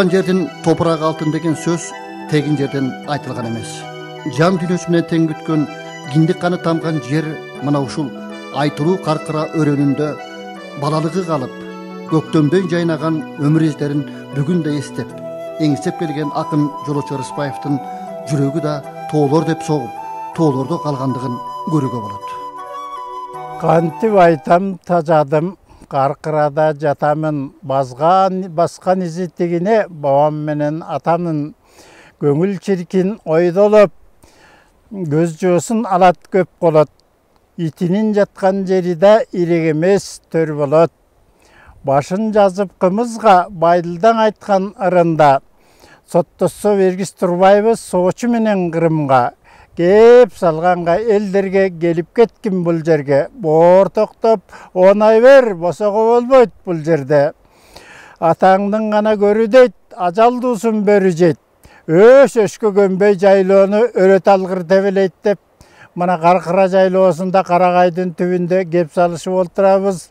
Туған жерден топырақ алтын деген сөз тегін жерден айтылған емес. Жан дүниесімен тең күткен киндик қаны тамған жер мына ушул айтылуу қарқыра өрөнүндө балалығы қалып, көктөмдөн жайнаған өмір издерин бүгүн да эстеп, эңсеп келген акын Жолочу Рыспаевдин жүрөгү да тоолор деп согуп, тоолордо калгандыгын көрүүгө болот. Кантип айтам тажадым, каркырада жатамын, баскан изеттигине бабам менен атамын. Көңүл чиркин ойдолоп, көз жоосын алат көп болот. Итинин жаткан жери да ирек эмес төр болот. Башын жазып кымызга Байдылдан айткан ырында. Соттосо Бергис Турбайбыз соочу менен Кырымга. Кеп салганга элдерге келип кеткин бул жерге. Боор токтоп, онай бер, босого болбойт бул жерде. Атаңдын гана көрү дейт, ажалдуусун бөрү жейт. Өшкө көнбөй жайлоону өрөт алгыр тебелейт деп, мына Каркыра жайлоосунда Карагайдын түбүндө кеп салышып олтурабыз.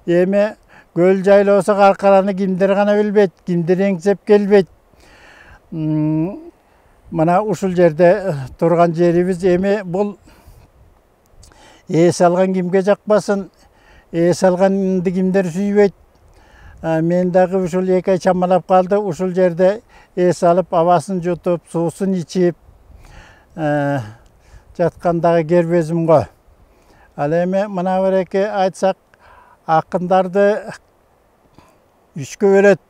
Эми көл жайлоосу Каркыраны кимдер гана билбейт, кимдер эңсеп келбейт. Мына ушул жерде турган жерибиз. Эми бул эс алган кимге жакпасын, эс алганды кимдер сүйбөйт. Мен дагы ушул 2 ай чамалап калды. Ушул жерде эс алып, абасын жутуп, суусун ичип жаткандагы кербезим го. Ал эми мына береке айтсак, акындарды 3кө бөлөт.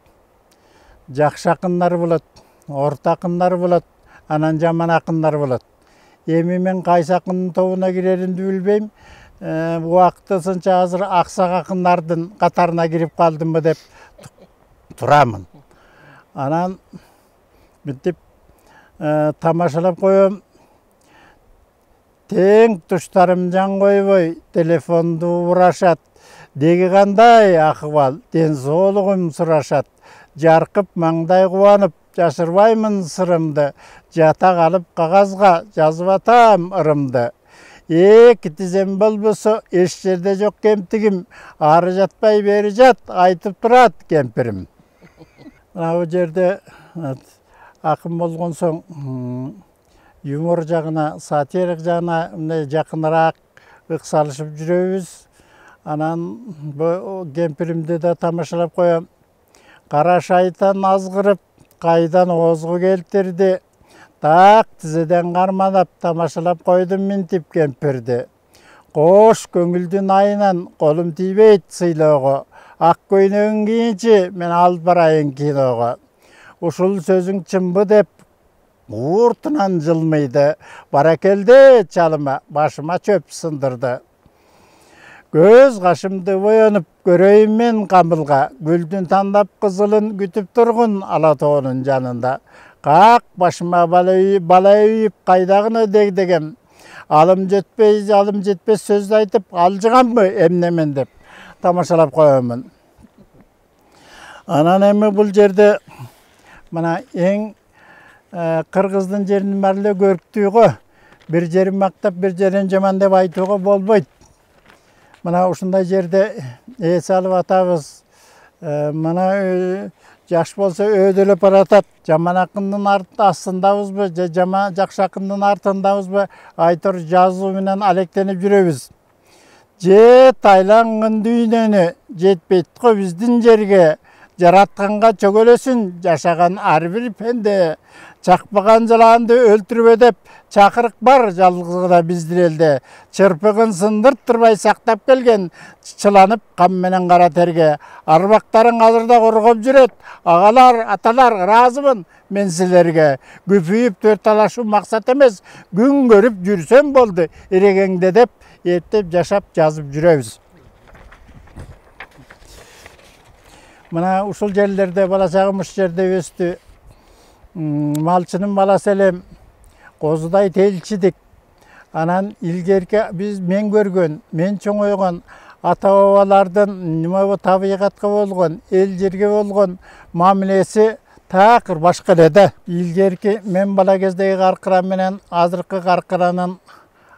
Жакшы акындар болот, орто акындар болот, анан жаман акындар болот. Эми мен кайсы акындын тобуна киреримди билбейм. Убактысынча азыр аксак акындардын катарына кирип калдымбы деп турамын. Анан мынтип тамашалап коем. Тең туштарым жан койбой телефонду урашат. Деги кандай акыбал, ден соолугум сурашат. Жаркып маңдай кубанып, жашырбаймын сырымды. Жата калып кагазга жазып атам ырымды. Тизем болбосо эч жерде жок кемтигим. Ары жатпай бери жат, айтып турат кемпирим. Мына бул жерде акын болгон соң юмор жагына, сатирик жагына мындай жакыныраак ык салышып жүрөбүз. Анан бул кемпиримди да тамашалап коем. Кара шайтан азгырып, кайдан оозгу келтирди. Так тизеден карманап, тамашалап койдум минтип кемпирди. Кош көңүлдүн айынан колум тийбейт сыйлоого. Ак көйнөгүн кийинчи, мен алып барайын киного. Ушул сөзүң чынбы деп ууртунан жылмыйды. Бара келди чалыма, башыма чөп сындырды. Көз кашымды боенуп көрөйүн мен камылга. Гүлдүн тандап кызылын күтүп тургун ала тоонун жанында. Как башыма бала үйүп кайдагыны дегдегем. Алым жетпес сөздү айтып алжыганбы эмнемен деп тамашалап коемун. Анан эми бул жерде мына эң кыргыздын жеринин баары эле көрктүү го. Бир жерин мактап, бир жерин жаман деп айтууга болбойт. Мына ушундай жерде эс алып атабыз. Мына жаш болсо өйдөлөп баратат. Жаман акындын астындабызбы, жакшы акындын артындабызбы, айтор жазуу менен алектенип жүрөбүз. Жет айланган дүйнөнү, жетпейт го биздин жерге. Жаратканга чөгөлөсүн жашаган ар бир пенде. Чакпаган жыланды өлтүрбө деп чакырык бар жалгызгыда биздин элде. Чырпыгын сындырттырбай сактап келген чыланып кам менен кара терге. Арбактарың азырда коргоп жүрөт. Агалар, аталар, ыраазымын мен силерге. Күпүйүп төрт талашуу максат эмес, күн көрүп жүрсөм болду ирегеңде деп эптеп жашап жазып жүрөбүз. Мына ушул жерлерде бала чагым уш жерде өстү. Малчынын баласы элем, козудай телчидик. Анан илгерки мен көргөн, мен чоңойгон ата-бабалардын нема табигатка болгон, эл жерге болгон мамилеси такыр башка эле да. Илгерки мен бала кездеги Каркыра менен азыркы Каркыранын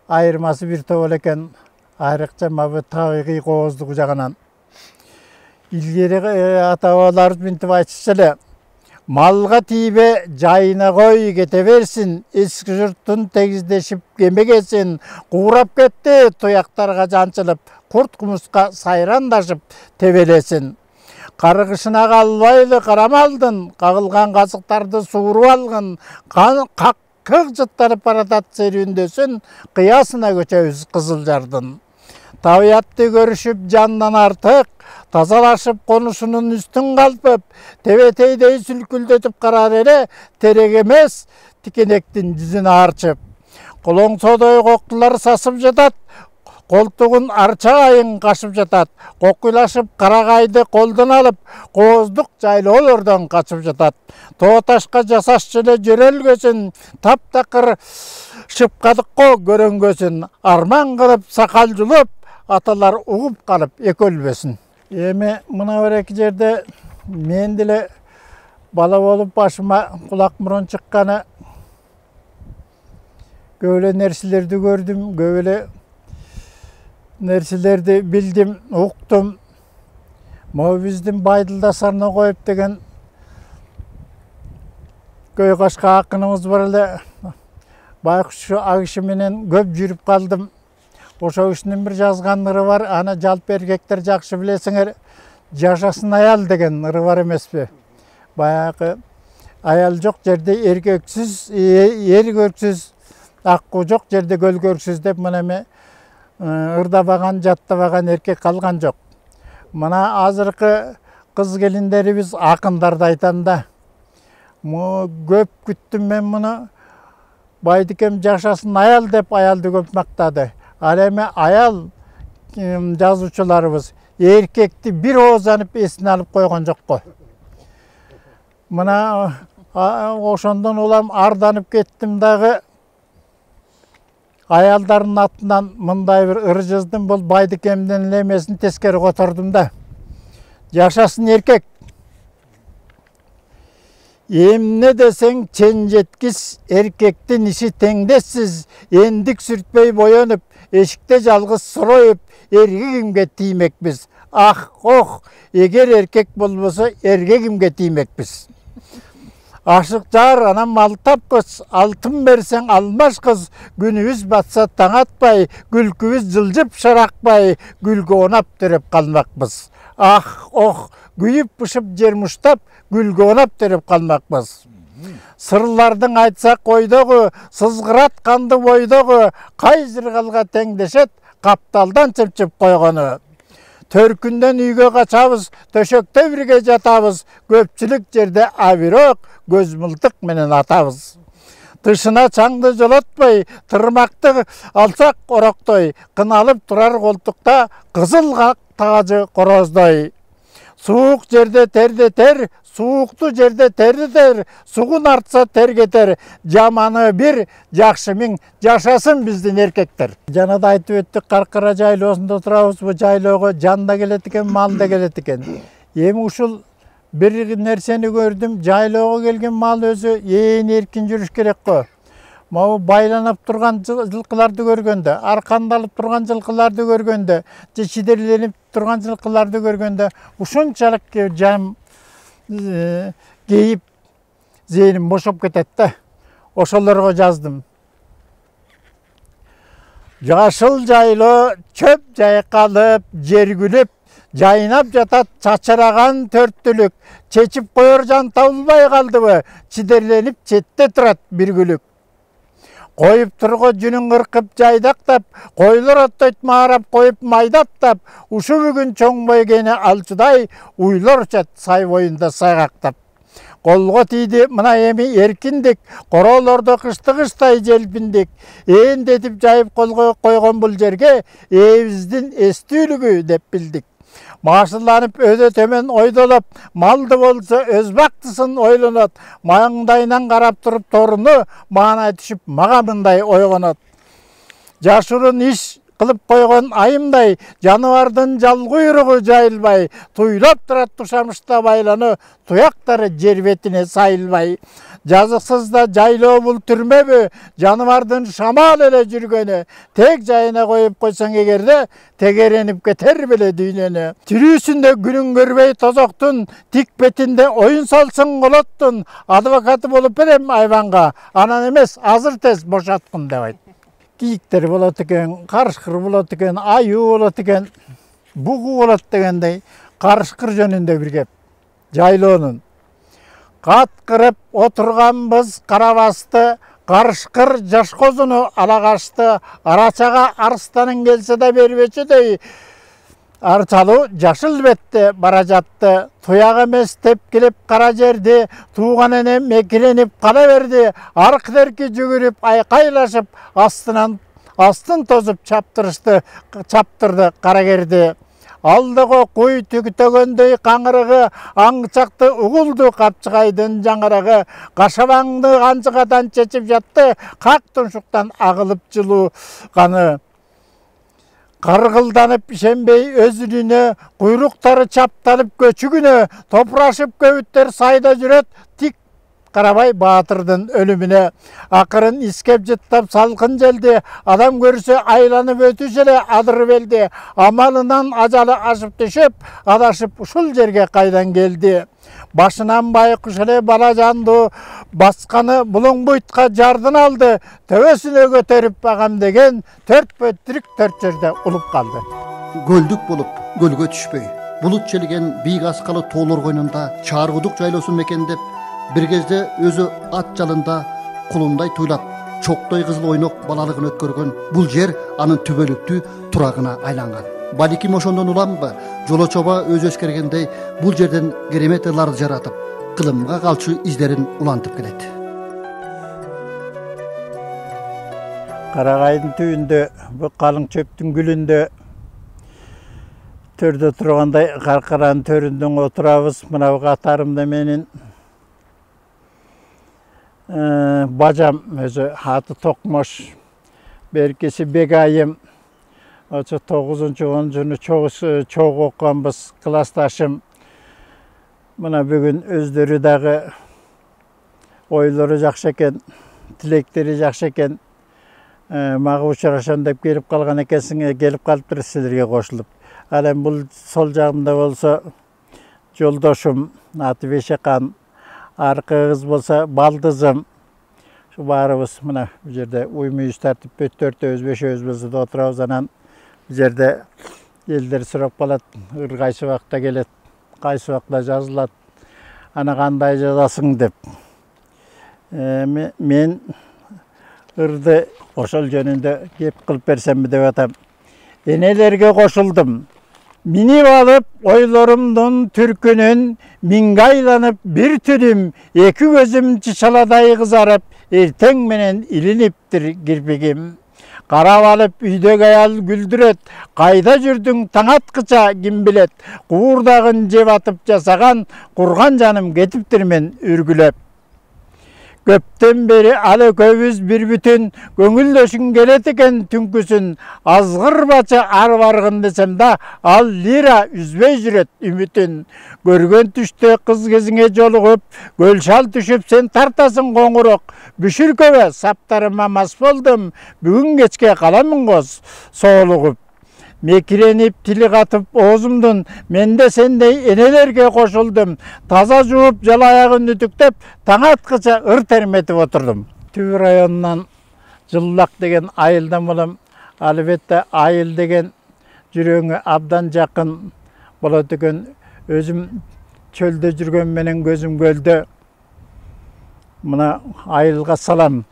айырмасы бир топ эле экен. Айрыкча мабы табигый кооздугу жагынан. Илгери ата-бабаларыбыз мынтип айтышчу эле. Малға тибе жайына қой кете берсін, ескі жұрттың тегіздешіп кемегесін, қуырап кетті тұяқтарға жаншылып, құрт құмысқа сайрандашып тебелесін. Қарғышына қалбайлы қарамалдың, қағылған қасықтарды суыру алғын, қақ жыттары паратат серуіндесін, қиясына көчеуіз қызыл жардың. Тавиятты көрішіп жаннан артық, тазалашып қонышының үстін қалпып, тебетейдей сүлкілдетіп қарар ере, терек емес тікенектің жүзін арчып. Қолың содой қоқтылар сасып жатат, қолтығын арчағайын қашып жатат, қоқилашып қарағайды қолдан алып, қоздық жайлы олардан қачып жатат. Тоғаташқа жасашчылы жөрелгесін, тап-тақыр шыпқадық қо көрінгесін, арман қылып сақал жұлып, аталар ұғып қалып екөлбесін. Еме мұна бір екі жерде мен деле бала болып башыма құлақ мұрын шыққаны көбеле нәрселерді көрдім, көбеле нәрселерді білдім, ұқтым. Мау біздің Байдылдасарына қойып деген көй қашқа ақынымыз бар әлі. Байқұшы ағышы менен көп жүріп қалдым. Ошо үшінің бір жазған ыры бар, ана жалпы еркектер жақсы білесіңер, жашасын аял деген ыры бар емес пе? Баяғы аял жоқ жерде еркексіз, ер көрксіз, аққу жоқ жерде көл көрксіз деп мұнеме ырдабаған, жаттабаған еркек қалған жоқ. Мұна азырқы қыз келіндері біз ақындарды айтанда. Көп күттім мен мұны, байдыкем жашасын аял деп аялды көп мақтады. Әлеме аял жазушыларыбыз еркекті бір озанып есін алып қойған жоқ қой. Мұна ошондан олам арданып кеттім дағы аялдардың атынан мұндай бір ыр жаздым, бұл байдыкемден лемесін тескері қотырдым да. Жашасын еркек. Емне десең чен жеткіс, еркектің іші теңдессіз, ендік сүртпей бойонып, эшикте жалғыз сұройып, эрге тимекпіз. Ах, ох, егер еркек болмаса, эрге тимекпіз. Ашық жар анам мал тапқыз, алтын берсең алмаш қыз, күніміз батса таң атпай, күлкіміз жылжып шарақпай, гүлге онап түріп қалмақпыз. Ах, ох, күйіп пышып жермұштап, гүлге онап түріп қалмақпыз. Сырлардың айтса қойдығы, сызғырат қанды бойдығы, қай жырғалға теңдешет, қапталдан чіпчіп қойғаны. Төркінден үйге қачабыз, төшекте бірге жатабыз, көпчілік жерде авирок, көз мылтық менен атабыз. Тышына чаңды жолатпай, тұрмақты алсақ орақтой, қыналып тұрар қолтықта, қызыл тағажы қороздай. Суық жерде терде тер, суықты жерде терді тер, суғын артса тергетер, жаманы бір, жақшымың жашасын біздің еркектер. Жанада айтып өттік, Қарқара жайлы осында тұрауыз, бұл жайлығы жанда келет екен, малда келет екен. Ем ұшыл бір нәрсені көрдім, жайлығы келген мал өзі ең еркін жүріш керек қой. Мау байланып тұрған жылқыларды көргенде, арқандалып тұрған жылқыларды көргенде, шидерленіп тұрған жылқыларды көргенде, ұшыншалық жам кейіп зейнім бошып кететті. Ошоларға жаздым. Жашыл жайлы чөп жайқалып, жергіліп, жайнап жатат чачыраған төрттілік, чечіп қойыр жан табылбай қалды бі, чидерленіп четте тұрат бір күлік. Қойып тұрғы жүнін қырқып жайдақтап, қойлар оттайт мағарап қойып майдаттап, ұшы бүгін чоң бойгені алшыдай, уйлар чат сай бойында сайғақтап. Қолға тиді мұна емі еркіндік, қоролорды қышты-қыштай желпіндік, ендетіп жайып қолға қойған бұл жерге, евіздің естүлігі деп білдік. Машыланып өді төмен ойдолап, малды болса өз бақтысын ойланат, маңдайынан қарап тұрып торыны, мағанай түшіп мағамындай ойғанат. Жашырын іш қылып қойған айымдай, жануардың жалғұйрығы жайылбай, туйлап тұрат тұшамышта байланы, тұяқтары жер бетіне сайылбай. Жазықсыз да жайлоо бул түрмөбү, жаныбардын шамал эле жүргөнү. Тек жайына коюп койсоң эгерде, тегеренип кетер беле дүйнөнү. Тирүүсүндө күнүн көрбөй тозоктун, тик бетинде оюн салсың колоттун. Адвокаты болуп берем айванга, анан эмес, азыр тез бошоткун деп айт. Кийиктер болот экен, карышкыр болот экен, аюу болот экен, бугу болот дегендей, карышкыр жөнүндө бир кеп. Жайлоонун каткырып отурганбыз карабасты, карышкыр жаш козуну ала качты, арачага арстаның келсе да бербечүдөй, арчалуу жашыл бетте бара жатты. Туяк эмес тепкилеп кара жерди, тууган эне мекиренип кала берди. Аркы-дерки жүгүрүп айкайлашып, астын тозуп чаптырды карагерди. Алдыго куй түктөгөндөй каңырыгы, аңчакты угулду капчыгайдын жаңырыгы. Кашабаңды канчыгадан чечип жатты, как туншуктан агылып жылуу каны. Каргылданып ишенбей өзүнүнө, куйруктары чапталып көчүгүнө, топурашып көбүттөр сайда жүрөт, тик карабай баатырдын өлүмүнө. Акырын искеп жыттап салкын желди, адам көрсө айланып өтүш эле адырып элди. Амалынан ажалы ашып түшүп, адашып ушул жерге кайдан келди. Башынан байкуш эле бала жанду басканы булуңбуйтка жардын алды. Төбөсүнө көтөрүп багам деген төрт бөттүрүк төрт жерде улуп калды. Гөлдүк болуп гөлгө түшпөй, булут челген бийик аскалы тоолор койнунда чааргудук жайлоосун мекендеп, бир кезде өзү ат жалында кулундай туйлап, чоктой кызыл ойнок балалыгын өткөргөн бул жер анын түбөлүктүү турагына айланган. Баликим ошондон уламбы, жолочоба өзү эскергендей бул жерден керемет ырларды жаратып, кылымга калчу издерин улантып келет. Карагайдын түбүндө, бу калың чөптүн гүлүндө төрдө тургандай каркаранын төрүндө отурабыз. Мына катарымда менин бажам, өзү аты Токмош, беркеси Бегайым. Ошо 9-10-жunu чогуу окуганбыз, классташым. Мына бүгүн өздөрү дагы ойлору жакшы экен, тилектери жакшы экен. Мага учурашам деп келип калган экенсиң, келип калыптыр силерге кошулуп. Ал эми бул сол жагымда болсо жолдошум, аты Бешекан, аркы кыз болсо Балдызым. Şu баарыбыз мына бу жерде уй-мүйүз тартып, төртөөбүз, бешөөбүз болсо да отурабыз. Анан бу жерде элдер сурап калат, ыр кайсы убакта келет, кайсы убакта жазылат, ана кандай жазасың деп. Мен ырды ошол жөнүндө кеп кылып берсемби деп атам. Энелерге кошулдум. Минип алып ойлорумдун түркүнүн, минге айланып бир түнүм, эки көзүм чычаладай кызарып, эртең менен илиниптир кирпигим. Карап алып үйдөгү аял күлдүрөт, кайда жүрдүң таң аткыча ким билет, куурдагын жеп атып жасаган, курган жаным кетиптир мен үргүлөп. Көптөн бери ал экөөбүз бир бүтүн, көңүлдөшүң келет экен түнкүсүн. Азгырбачы ар баргын десем да, ал лира үзбөй жүрөт үмүтүн. Көргөн түштө кыз кезиңе жолугуп, көлшал түшүп сен тартасың коңурок. Бүшүркөбө саптарыма мас болдум, бүгүн кечке каламын гоз соолугуп. Мекиренип тили катып оозумдун, менде сендей энелерге кошулдум. Таза жууп жала аягын үтүктөп, таң аткыча ыр терметип отурдум. Түбү районунан Жыллак деген айылдан болом. Албетте айыл деген жүрөгүңө абдан жакын болот экен. Өзүм чөлдө жүргөн менен көзүм көлдө. Мына айылга салам.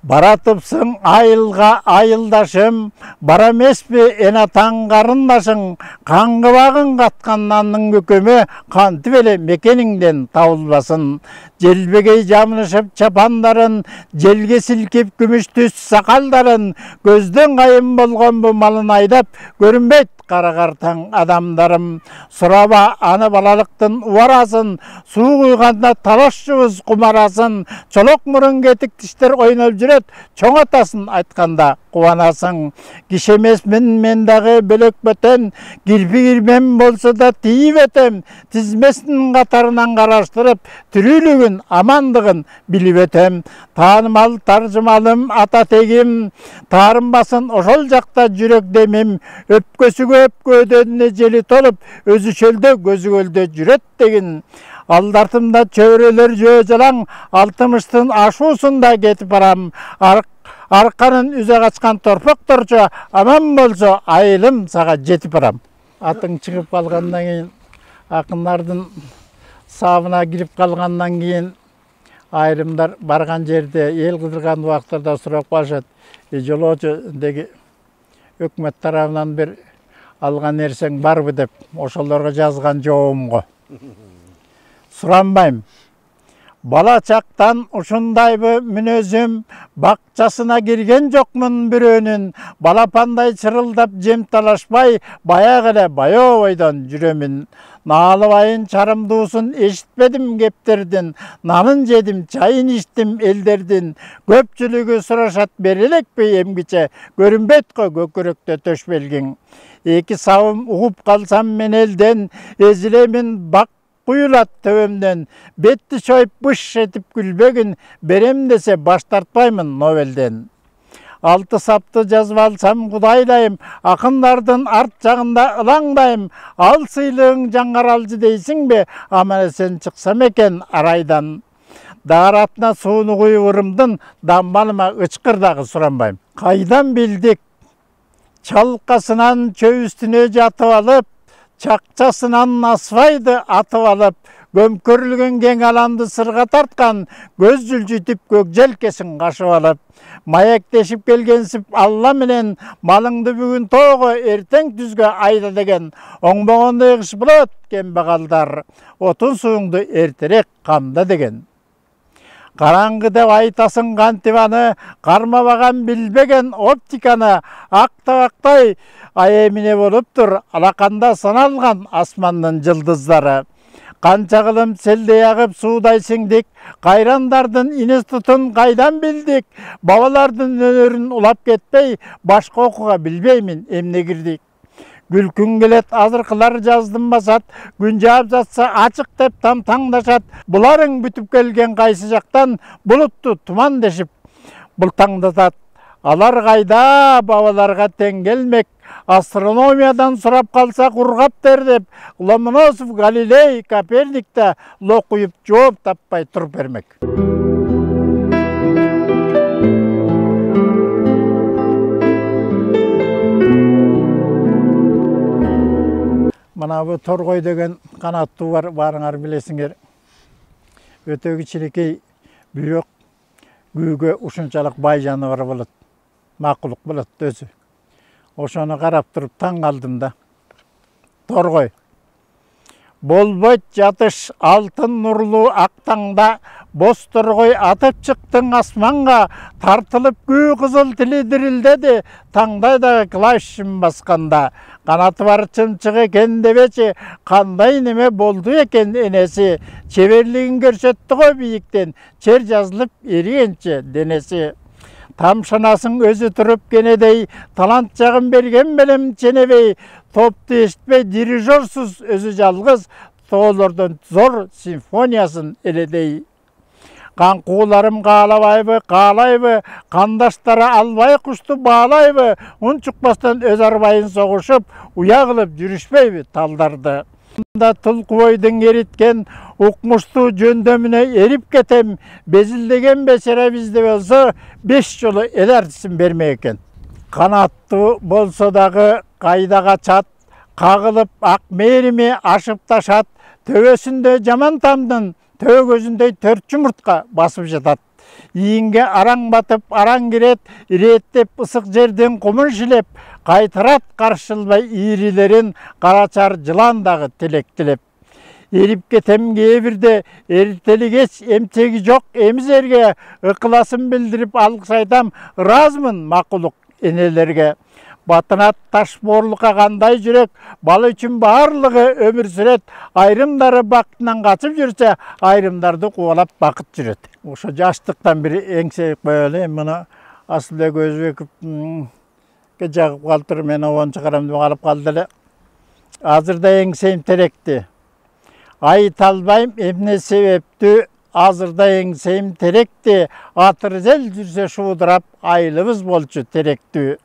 Баратыпсың айылга айылдашым, бара эмеспи эн атаң карындашың, каңгыбагын каткан нанның көкөмө кантип эле мекениңден табылбасын. желбегей жамылышып чапандарын, желге силкип күмүш түс сакалдарын, көздөн кайын болгон бу малын айдап, көрүнбөйт карагар таң адамдарым. Сураба аны балалыктын убарасын, суу куйганда талашчубуз кумарасын, чолок мурун кетик тиштер ойноп жүрөт, чоң атасын айтканда кубанасың. Киши эмесмин мен дагы бөлөк бөтөн, кирпи-кирмен болсо да тийип өтөм, тизмесинин катарынан караштырып, тирүүлүгүн, амандыгын билип өтөм. Таанымал таржымалым ата тегим, таарынбасын ошол жакта жүрөк демим, өпкөсүгө өпкөдөнүнө жели толуп, өзү чөлдө көзү көлдө жүрөт деген. Алдартымда чөбөрөлөр жөө жалаң, 60-тын ашуусунда кетип барам. Арканын үзе качкан торпокторчо, аман болсо айылым сага жетип барам. Атың чыгып калгандан кийин, акындардын сабына кирип калгандан кийин, айрымдар барган жерде эл кыдырган убактарда сурап калышат. Жолоочу деги өкмөт тарабынан бир алган нерсең барбы деп, ошолорго жазган жообум го. Суранбайм. Бала чактан ушундайбы мүнөзүм, бакчасына кирген жокмун бирөөнүн, балапандай чырылдап жем талашпай, баягы эле баяу бойдон жүрөмүн. Наалыбайын чарымдуусун эшитпедим кептердин, нанын жедим, чайын ичтим элдердин. Көпчүлүгү сурашат берелекпи эмгиче, көрүнбөйт го көкүрөктө төшбелгиң. Эки сабым угуп калсам мен элден, эзилемин бак куюлат төбөмдөн, бетти чоюп быш этип күлбөгүн, берем десе баш тартпаймын Нобелден. 6 сапты жазып алсам кудайлайым, акындардын арт жагында ылаңдайым. Ал сыйлыгың жаңаралжы дейсиңби, амана сен чыксам экен арайдан. Дааратына сууну куюп ырымдын, дамбалыма ычкыр дагы суранбайм. Кайдан билдик? Чалкасынан чөп үстүнө жатып алып, чакчасынан асфайды атып алып, көмкөрүлгөн кең аланды сырга тарткан, көз жүлжүтүп көк желкесин кашып алып, маектешип келгенсип Алла менен, малыңды бүгүн тоого, эртең түзгө айда деген, оңбогондой кыш болот кембагалдар, отун суюңду эртерээк камда деген. Караңгы деп айтасың кантибаны, кармабаган билбеген оптиканы, ак табактай аэмине болуптур, алаканда саналган асмандын жылдыздары. Канча кылым селдей агып суудай сиңдик, кайрандардын институтун кайдан билдик, бабалардын өнөрүн улап кетпей, башка окууга билбеймин эмне кирдик. Күлкүн келет, азыркылар жаздым басат, күн жаап жатса ачык деп таңдашат. Буларың бүтүп келген кайсы жактан, булутту туман дешип бултаңдатат. Алар кайда бабаларга тең келмек, астрономиядан сурап калсак ургап бер деп, Ломоносов, Галилей, Коперникте локуюп жооп таппай туруп бермек. Мына бу торгой деген канаттуу бар, баарыңар билесиңер. Өтө кичинекей, бирок күүгө ушунчалык бай жаныбар болот. Макулук болот өзү. Ошону карап туруп таң калдым да. Торгой. Болбойт жатыш алтын нурлуу ак таңда, боз торгой атып чыктың асманга, тартылып күү кызыл тили дирилдеди, таңдай дагы клавишин басканда. Канаты бар чымчык экен дебечи, кандай неме болду экен энеси, чеберлигин көрсөттү го бийиктен, чер жазылып эригенче денеси. Тамшанасың өзү туруп кенедей, талант жагын берген белем ченебей, топту эшитпей дирижерсуз өзү жалгыз, тоолордон зор симфониясын эледей. Канкууларым каалабайбы, каалайбы, кандаштары албай кушту баалайбы, ун чукпастан өз арбайын согушуп, уя кылып жүрүшпөйбү талдарды. Тулкубойдун эриткен укмуштуу жөндөмүнө эрип кетем, безилдеген бечара бизде болсо 5 жолу эл артисин бермек экен. Канаттуу болсо дагы кайда качат, кагылып ак мээрими ашып ташат, төбөсүндө жаман тамдын төө көзүндөй 4 жумуртка басып жатат. Ийинге араң батып, араң кирет, иреттеп ысык жерден кумун шилеп, кайтарат каршылбай иирилерин, карачар жылан дагы тилек тилеп. Erip ketem birde eriteli geç emtegi yok emizerge ıkılasın bildirip alkışaytam razmın makuluk enelerge. Batınat taş borluqa qanday жүрек, бала üçün барлығы өмір сүрет. Айрымдары бақытынан қачып жүрсе, айрымдарды қуалап бақыт жүрет. Ошо жаштықтан бір еңсейіп қойылы, мұны Асылбек Өзбеков жағып қалтыр, мен ончы қарамды қалып қалдылы. Азырда еңсейім теректі. Айта албайым эмне себепті, азырда еңсейім теректі. Атыр жел жүрсе шудырап, айлыбыз болчу теректі.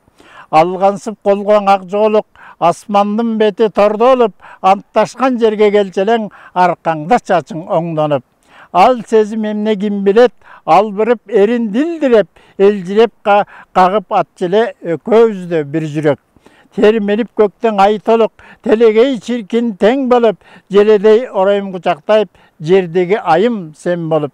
Алғансып қолған ақ жолық, асмандың беті торды олып, антташқан жерге келчелең, арқаңда чачың оңдонып. Ал сезім емне ким билет, ал біріп ерін дилдіреп, елжіреп қағып атчеле көзді бір жүрек. Терменіп көктен ай толық, телегей чиркин тең болып, желедей орайым құчақтайып, жердегі айым сен болып.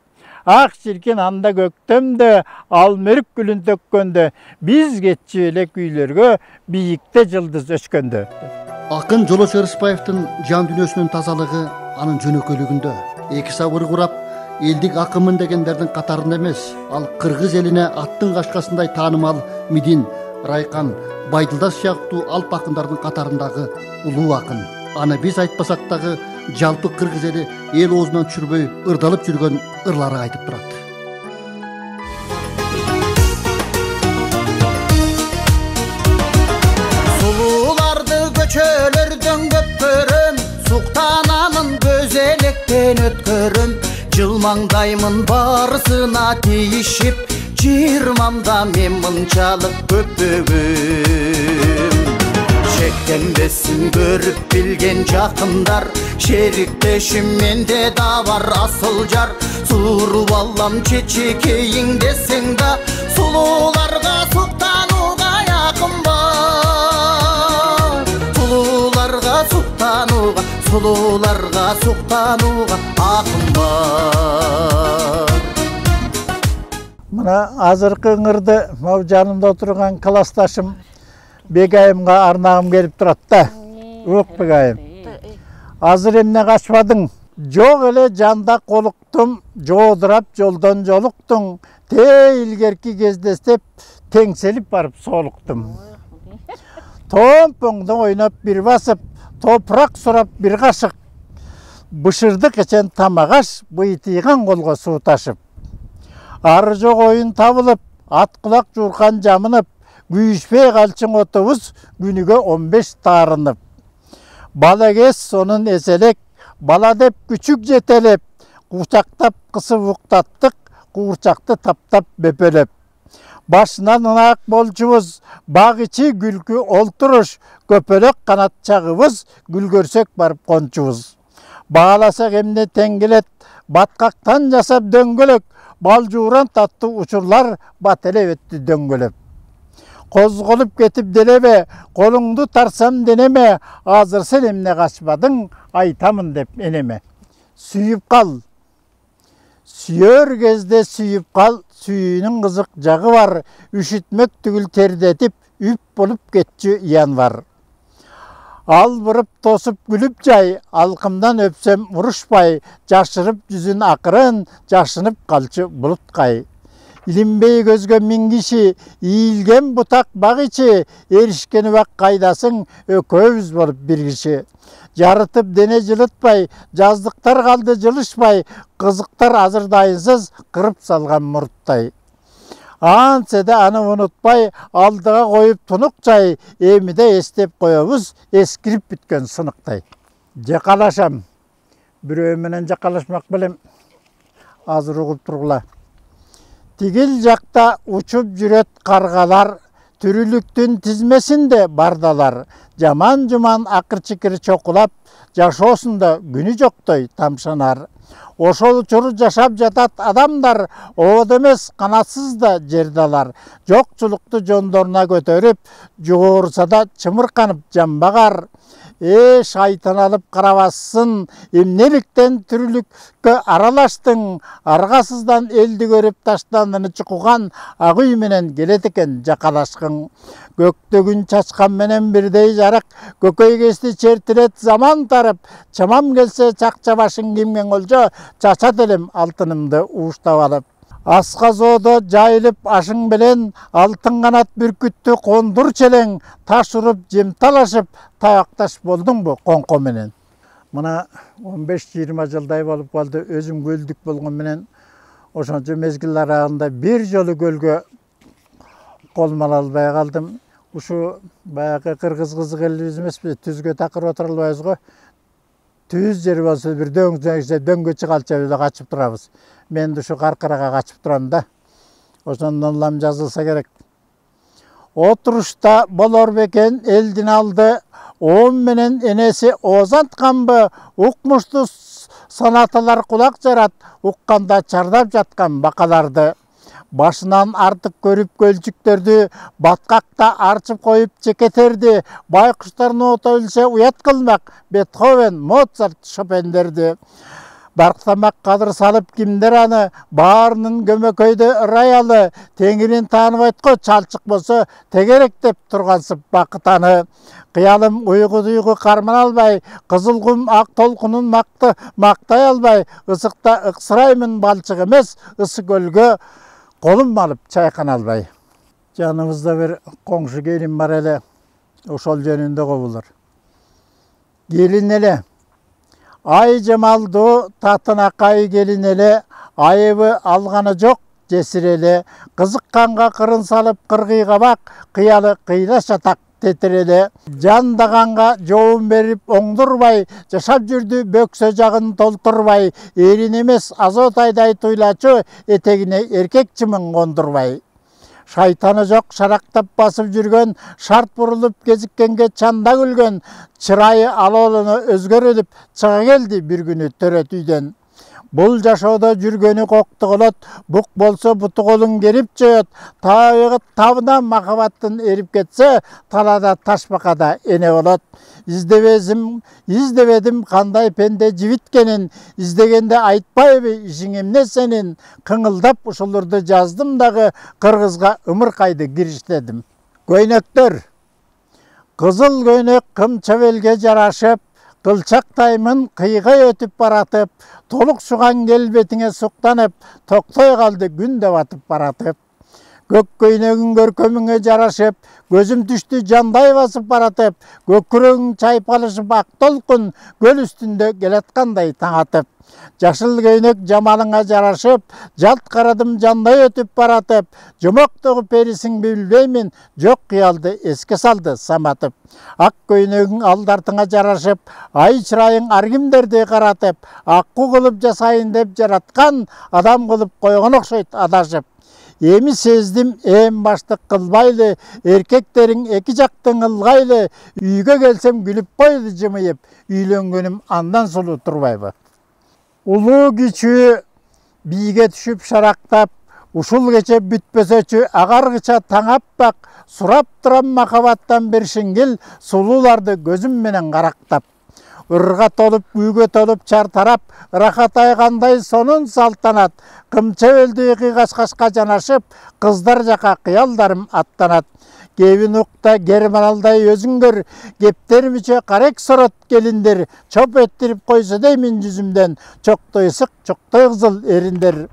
Ақ çirkin анда көктемді, ал мөрік гүлін төккөнді, біз кетчі элек үйлерге бийікте жылдыз өшкөнді. Акын Жолош Ырысбаевтың жан дүниесінің тазалығы анын жөнөкөлүгүндө. Эки сабыр курап, элдик акымын дегендердин катарында эмес, ал кыргыз элине аттын кашкасындай таанымал Мидин, Райкан, Байдылдаш сыяктуу алп акындардын катарындагы улуу акын. Аны биз айтпасак дагы жалпы кыргыз эли эл оозунан түшүрбөй ырдалып жүргөн ырлары айтып турат. Сулууларды көчөлөрдөн көп көрөм, суктанамын көзелектен өткөрөм, жылмаңдаймын барысына тийишип, жыйырмамда мен мынчалык көпөгөм. Шектенбесин көрүп билген жакындар, шериктешим менде да бар асыл жар. Сууруп алам чечекейиң десең да, сулууларга суктанууга якын бар. Сулууларга суктанууга акын бар. Мына азыркы ыңырды мау жанымда отурган классташым Бегайымға арнағым келіп тұрат да. Өк Бегайым. Азыр эмне качпадың? Жок эле жанда колуктум, жоодурап жолдон жолуктуң. Илгерки кездестеп, теңселип барып солуктум. Томпоңду ойноп бир басып, топурак сурап бир кашык. Бышырдык эчен тамагаш, быйтыйган колго суу ташып. Ары жок оюн табылып, ат кулак журкан жамынып, күйішпей қалчың отыбыз күніге 15 тарынып. Бала кез сонын эселек, бала деп күчік жетелеп, құшақтап қысып ұқтаттық, құрчақты таптап бөпелеп. Башынан ынақ болчубуз, баг ичи күлкі олтуруш, көпөлөк канат чагыбыз, гүл көрсөк барып кончубуз. Багаласак эмне теңгелет, баткактан жасап дөңгөлөк, балжууран таттуу учурлар бателеп өттү дөңгөлөп. Қозғылып кетіп делеме, қолыңды тарсам денеме, азыр сен емне қашпадың, айтамын деп енеме. Сүйіп қал. Сүйер кезде сүйіп қал, сүйінің қызық жағы бар, үшітмек түгіл тердетіп, үп болып кетчі иян бар. Ал бұрып тосып күліп жай, алқымдан өпсем ұрышпай, жашырып жүзін ақырын, жашынып қалчы бұлытқай. Илинбей көзгө миң киши, ийилген бутак баг ичи, эришкен убак кайдасың, өкөбүз болуп бир киши. Жарытып дене жылытпай, жаздыктар калды жылышпай, кызыктар азыр дайынсыз кырып салган мурттай. Антседе аны унутпай, алдыга коюп тунукчай, эмиде эстеп коебуз, эскирип бүткөн сыныктай. Жакалашам. Бирөө менен жакалашмак белем. Азыр угуп тургула. Тигил жақта учуп жүрөт каргалар, түрүлүктүн тизмесинде бардалар. Жаман-жуман акыр-чикир чокулап, жашоосунда күнү жоктой тамшанар. Ошол учур жашап жатат адамдар, обод эмес канатсыз да жердалар. Жокчулукту жондоруна көтөрүп, жогорса да чымырканып жамбагар. Шайтан алып карабассын, эмнеликтен түрүлүккө аралаштың, аргасыздан элди көрүп таштандыны чукуган ак үй менен келет экен жакалашкың. Көктөгүн чачкан менен бирдей жарык, көкөй кести чертирет заман тарып, чамам келсе чакча башын кийимген олжо, чачат элем алтынымды ууштап алып. Асказоодо жайылып ашың белен, алтын канат бүркүттү кондур челең, таш уруп жем талашып, таякташ болдуңбу коңко менен. Мына 15-20 жылдай болуп калды, өзүм көлдүк болгон менен, ошончо мезгил арагында бир жолу көлгө колмала албай калдым. Ушу баягы кыргыз кызы келибиз эмеспи, түзгө такыр отура албайбыз го. Түз жер болсо бир дөңгө чыгалча качып турабыз. Мен ушу каркырага качып турам да. Ошондон улам жазылса керек. Отурушта болор бекен элдин алды, оом менен энеси озантканбы, укмушту санаталар кулак жарат, укканда чардап жаткан бакаларды. Башынан артып көрүп көлчүктөрдү, баткакта арчып коюп чекетерди, байкуштардын ото өлсө уят кылмак, Бетховен, Моцарт, Шопендерди. Барктамак кадыр салып кимдер аны, баарынын көмөкөйдө ырайалы, теңирин тааныбайт го, чалчык болсо тегерек деп тургансып бакыт аны. Кыялым уйгу-дуйгу кармана албай, кызыл кум ак толкунун мактай албай, ысыкта ыксыраймын балчык эмес, ысы көлгө колум алып чайкана албай. Жаныбызда бир коңшу келин бар эле, ошол жөнүндө кобулур. Келин эле, ай жамалдуу татынакай келин эле, айыбы алганы жок жесир эле, кызыкканга кырын салып кыргыйга бак, кыялы кыйла шатак тетиреле. Жандаганга жообун берип оңдурбай, жашап жүрдү бөксө жагын толтурбай, эрин эмес азот айдай туйлачу, этегине эркек чымын кондурбай. Шайтаны жок шарактап басып жүргөн, шарт бурулуп кезиккенге чанда күлгөн, чырайы алоолону өзгөрүлүп чыга келди бир күнү төрөт үйдөн. Бул жашоодо жүргөнү коктуголот, бук болсо буту колун керип жоет, табына махабаттын эрип кетсе, талада ташбакада эне болот. Издебедим кандай пенде жибиткенин, издегенде айтпайбы ишиң эмне сенин, кыңылдап ушуларды жаздым дагы, кыргызга ымыркайды кириштедим. Көйнөктөр, кызыл көйнөк кымча белге жарашып, кылчактаймын кыйга өтүп баратып, толук суган келбетиңе суктанып, токтой калды күн да батып баратып. Көк көйнөгүң көркөмүңө жарашып, көзүм түштү жандай басып баратып, көкүрөгүң чайпалышып ак толкун, көл үстүндө келаткандай таң атып. Жашыл көйнөк жамалыңа жарашып, жалт карадым жандай өтүп баратып, жомоктогу перисиң билбеймин, жок кыялды эске салды саматып. Ак көйнөгүң алдартыңа жарашып, ай чырайың ар кимдерди каратып, акку кылып жасайын деп жараткан, адам кылып койгон окшойт адашып. Эми сездим эм баштык кылбайлы, эркектериң эки жактың ылгайлы, үйгө келсем күлүп койду жымыйып, үйлөнгөнүм андан сулуу турбайбы. Улуу кичүү бийге түшүп шарактап, ушул кече бүтпөсөчү агаргыча таң аппак, сурап турам махабаттан бир шиңгил, сулууларды көзүм менен карактап. Ырга толуп, күйгө толуп чартарап, рахатай кандай сонун салтанат, кымча белди кыйгашкашка жанашып, кыздар жака кыялдарым аттанат. Кебин укта германалдай өзүңдөр, кептеримиче карек сорот келиндер, чоп эттирип койсо деймин жүзүмдөн, чоктой ысык, чоктой кызыл эриндер.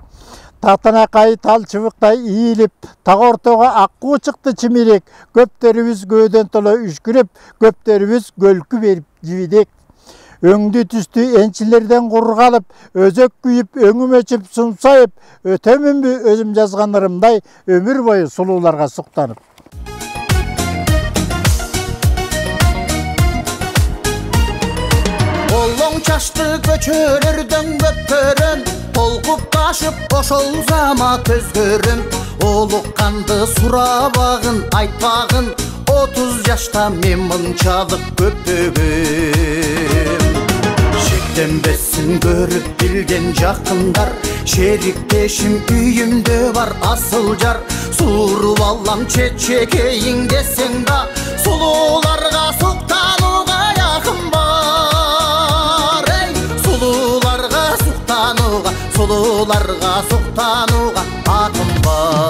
Татынакай тал чыбыктай ийилип, так ортого аккуу чыкты чимирек, көптөрүбүз көөдөн толо үшкүрүп, көптөрүбүз көлкү берип жибидек. Өңдү түстү энчилерден кургалып, өзөк күйүп, өңүм өчүп, сумсайып, өтөмүнбү өзүм жазган ырымдай, өмүр бою сулууларга суктанып. Олоң чачты көчөлөрдөн көптөрөн, толкуп ташып ошол замат өзгөрөн. Олукканды сурабагын, айтпагын, 30 жашта мен мынчалык көптөгөн. Şiktенбесин көрүп билген жакындар, шериктешим үйүмдө бар асыл жар. Сууруп алам чечекейиң десең да, сулууларга суктанууга якын бар. Сулууларга суктанууга, сулууларга суктанууга акын бар.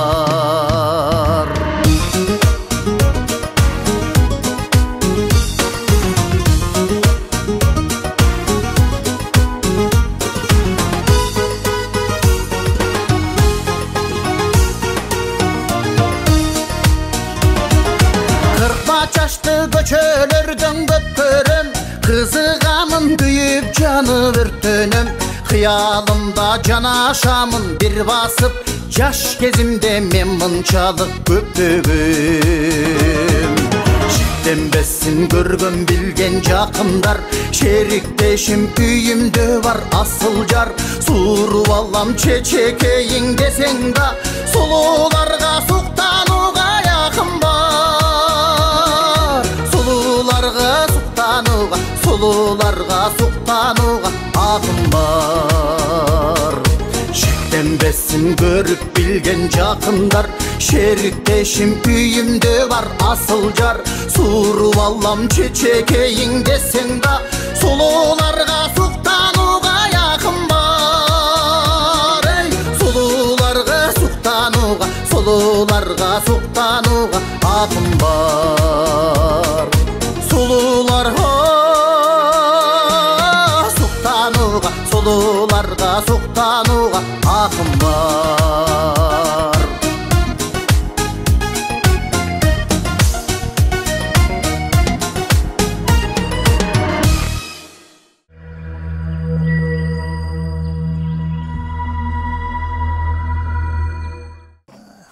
Çaştı göçölөрдөн көпкөрөм, кызыгамын күйүп жанып өртөнөм. Кыялымда жанашамын бир басып, жаш кезимде мен мынчалык көптөгөм. Шиктенбесин көргөн билген жакындар, шериктешим үйүмдө бар асыл жар. Сууруп алам чечекейиң десең да, сулууларга суктанууга якын бар. Сулууларга суктанууга акын бар. Шиктенбесин көрүп билген жакындар, шериктешим үйүмдө бар асыл жар. Сууруп алам чечекейиң десең да, сулууларга суктанууга якын бар. Сулууларга суктанууга, сулууларга суктанууга акын бар. Сулууларга суктанууга, сулууларга суктанууга акын бар.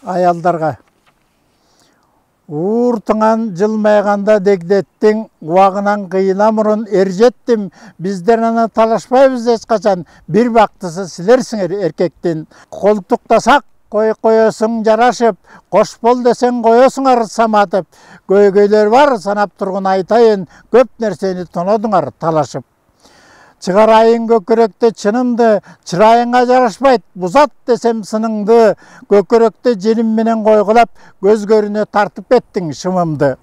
Аялдарга ууртуңан жылмайганда дегдеттиң, убагынан кыйына мурун эржеттим. Биздер аны талашпайбыз эч качан. Бир бактысы силерсиңер эркектин. Колтуктасак коесуң жарашып, кош бол десең коесуңар саматып. Көйгөйлөр бар санап тургун айтайын, көп нерсени тонодуңар талашып. Чыгарайын көкөрөктө чынымды, чырайыңа жарашпайт, бузат десем сыныңды. Көкөрөктө желим менен койгулап, көзгөрүнө тартып кеттиң шымымды.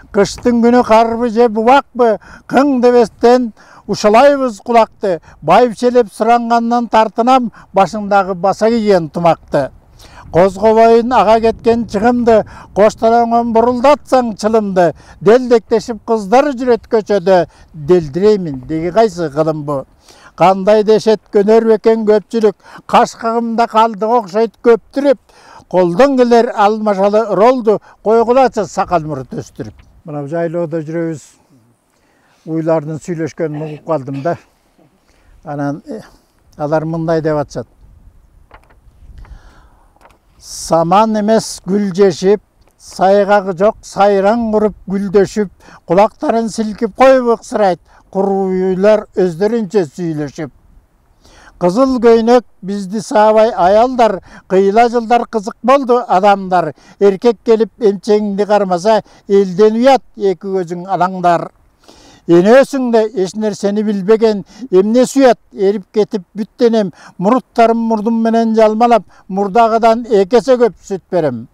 Кыштын күнү карбы же бубакпы, кың дебестен ушалайбыз кулакты. Байыпчелеп сурангандан тартынам, башыңдагы баса кийген тумакты. Козгобойун ага кеткен чыгымды, коштолоңон бурулдатсаң чылымды. Делдектешип кыздар жүрөт көчөдө, делдиреймин деги кайсы кылым бу? Кандай дешет көнөр бекен көпчүлүк, кашкагымда калды окшойт көптүрүп. Колдон келер алмашалы ролду, койгулачы сакал мурут өстүрүп. Мына жайлоодо жүрөбүз. Уйлардын сүйлөшкөнүн угуп калдым да. Анан алар мындай деп атышат. Саман эмес гүл жешип, сайгагы жок сайран куруп гүлдөшүп, кулактарын силкип коюп ыксырайт, куруйлар өздөрүнчө сүйлөшүп. Кызыл көйнөк бизди саабай аялдар, кыйла жылдар кызык болду адамдар. Эркек келип эмчеңди кармаса, элден уят эки көзүң алаңдар. Энөсүңдө эч нерсени билбеген, эмне суят, эрип кетип бүттенем, муруттарым мурдум менен жалмалап, мурдагыдан экесе көп сүт берем.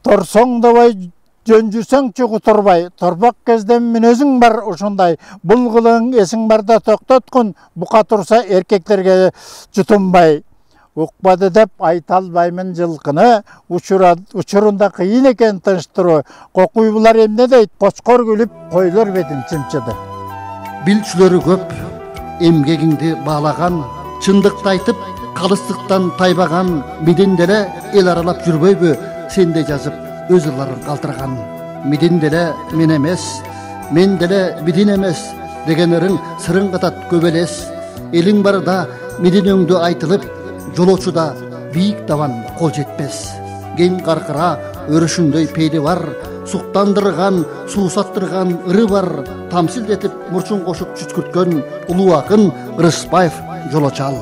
Торсоңдобой жөн жүрсөңчү кутурбай, торпак кезден мүнөзүң бар ушундай, бул кылыың эсиң барда токтоткун, бука турса эркектерге жутунбай. Укпады деп айта албаймын жылкыны, учурунда кыйын экен тынчтыруу. Кокуйбулар эмне дейт, кочкор күлүп, койлор бетин чымчыды. Билчүлөрү көп, эмгегиңди баалаган, чындыкты айтып, калыстыктан тайбаган, биден деле эл аралап жүрбөйбү, сенде жазып, өз ырларын калтырган. Биден деле мен эмес, мен деле бидин эмес, дегенериң сырың катат көп элес. Элиң барда меденөңдү айтылып, жолоочуда бийик табан кол жетпес. Кең каркыра өрүшүндөй пейли бар, суктандырган, суусаттырган ыры бар, тамсилдетип мурчун кошуп чүчкүрткөн улуу акын Ырысбаев жолочал.